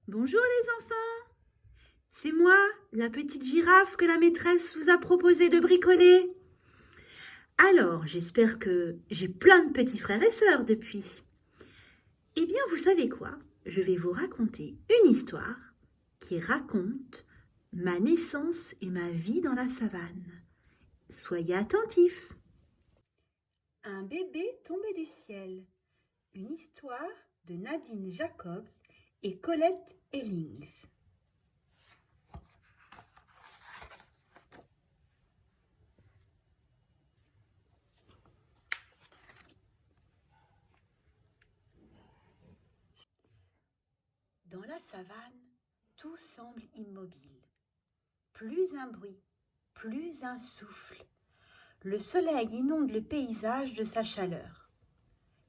Bonjour les enfants, c'est moi, la petite girafe que la maîtresse vous a proposé de bricoler. Alors, j'espère que j'ai plein de petits frères et sœurs depuis. Eh bien, vous savez quoi? Je vais vous raconter une histoire qui raconte ma naissance et ma vie dans la savane. Soyez attentifs. Un bébé tombé du ciel. Une histoire de Nadine Jacobs et Colette Ellings. Dans la savane, tout semble immobile. Plus un bruit, plus un souffle. Le soleil inonde le paysage de sa chaleur.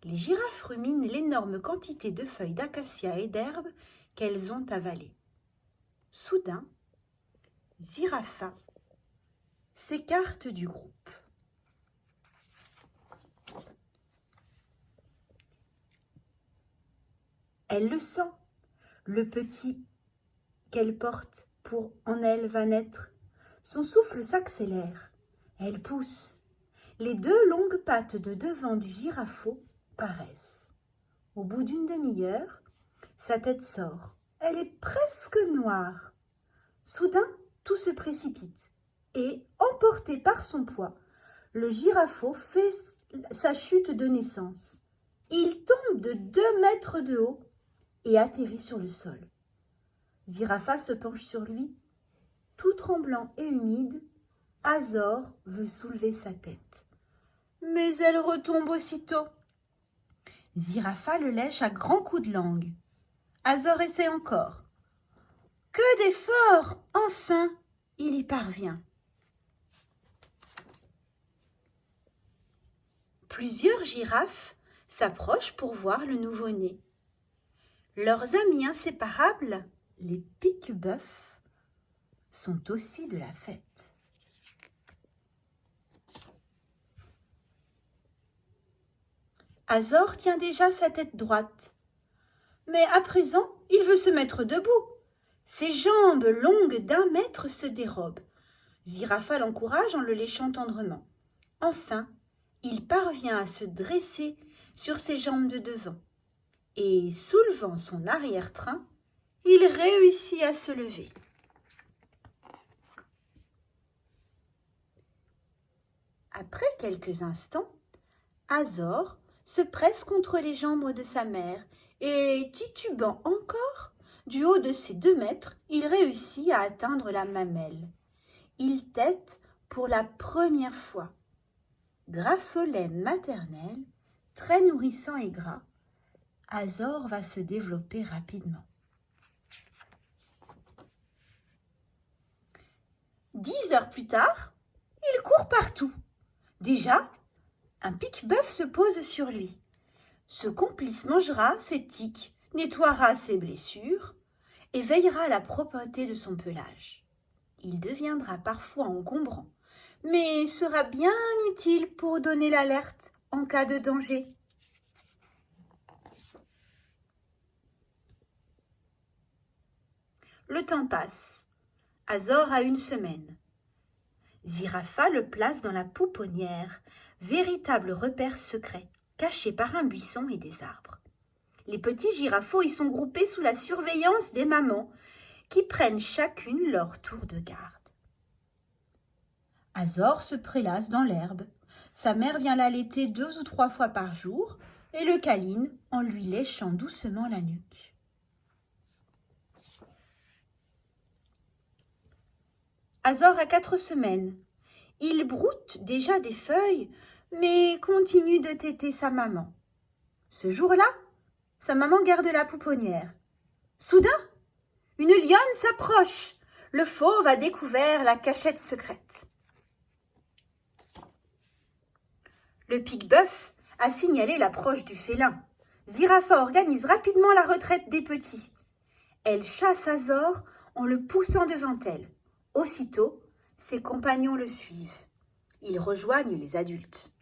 Les girafes ruminent l'énorme quantité de feuilles d'acacia et d'herbes qu'elles ont avalées. Soudain, Zirafa s'écarte du groupe. Elle le sent, le petit qu'elle porte en elle va naître. Son souffle s'accélère. Elle pousse. Les deux longues pattes de devant du girafeau paraissent. Au bout d'une demi-heure, sa tête sort. Elle est presque noire. Soudain, tout se précipite et, emporté par son poids, le girafeau fait sa chute de naissance. Il tombe de 2 mètres de haut et atterrit sur le sol. Zirafa se penche sur lui. Tout tremblant et humide, Azor veut soulever sa tête. Mais elle retombe aussitôt. Zirafa le lèche à grands coups de langue. Azor essaie encore. Que d'efforts! Enfin, il y parvient. Plusieurs girafes s'approchent pour voir le nouveau-né. Leurs amis inséparables, les pique-bœufs, sont aussi de la fête. Azor tient déjà sa tête droite. Mais à présent, il veut se mettre debout. Ses jambes longues d'1 mètre se dérobent. Zirafa l'encourage en le léchant tendrement. Enfin, il parvient à se dresser sur ses jambes de devant. Et soulevant son arrière-train, il réussit à se lever. Après quelques instants, Azor se presse contre les jambes de sa mère et, titubant encore, du haut de ses 2 mètres, il réussit à atteindre la mamelle. Il tète pour la première fois. Grâce au lait maternel, très nourrissant et gras, Azor va se développer rapidement. 10 heures plus tard, il court partout. Déjà, un pique-bœuf se pose sur lui. Ce complice mangera ses tiques, nettoiera ses blessures et veillera à la propreté de son pelage. Il deviendra parfois encombrant, mais sera bien utile pour donner l'alerte en cas de danger. Le temps passe. Azor a 1 semaine. Zirafa le place dans la pouponnière, véritable repère secret, caché par un buisson et des arbres. Les petits girafeaux y sont groupés sous la surveillance des mamans, qui prennent chacune leur tour de garde. Azor se prélasse dans l'herbe. Sa mère vient l'allaiter 2 ou 3 fois par jour et le câline en lui léchant doucement la nuque. Azor a 4 semaines. Il broute déjà des feuilles, mais continue de téter sa maman. Ce jour-là, sa maman garde la pouponnière. Soudain, une lionne s'approche. Le fauve a découvert la cachette secrète. Le pique-bœuf a signalé l'approche du félin. Zirafa organise rapidement la retraite des petits. Elle chasse Azor en le poussant devant elle. Aussitôt, ses compagnons le suivent. Ils rejoignent les adultes.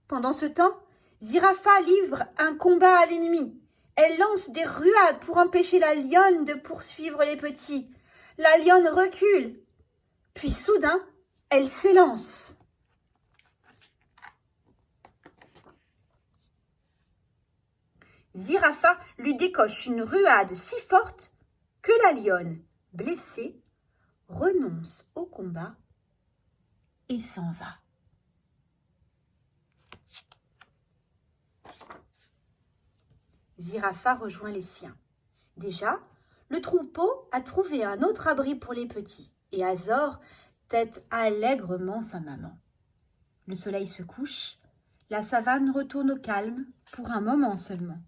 Pendant ce temps, Zirafa livre un combat à l'ennemi. Elle lance des ruades pour empêcher la lionne de poursuivre les petits. La lionne recule. Puis soudain, elle s'élance. Zirafa lui décoche une ruade si forte que la lionne, blessée, renonce au combat et s'en va. Zirafa rejoint les siens. Déjà, le troupeau a trouvé un autre abri pour les petits et Azor tête allègrement sa maman. Le soleil se couche, la savane retourne au calme pour un moment seulement.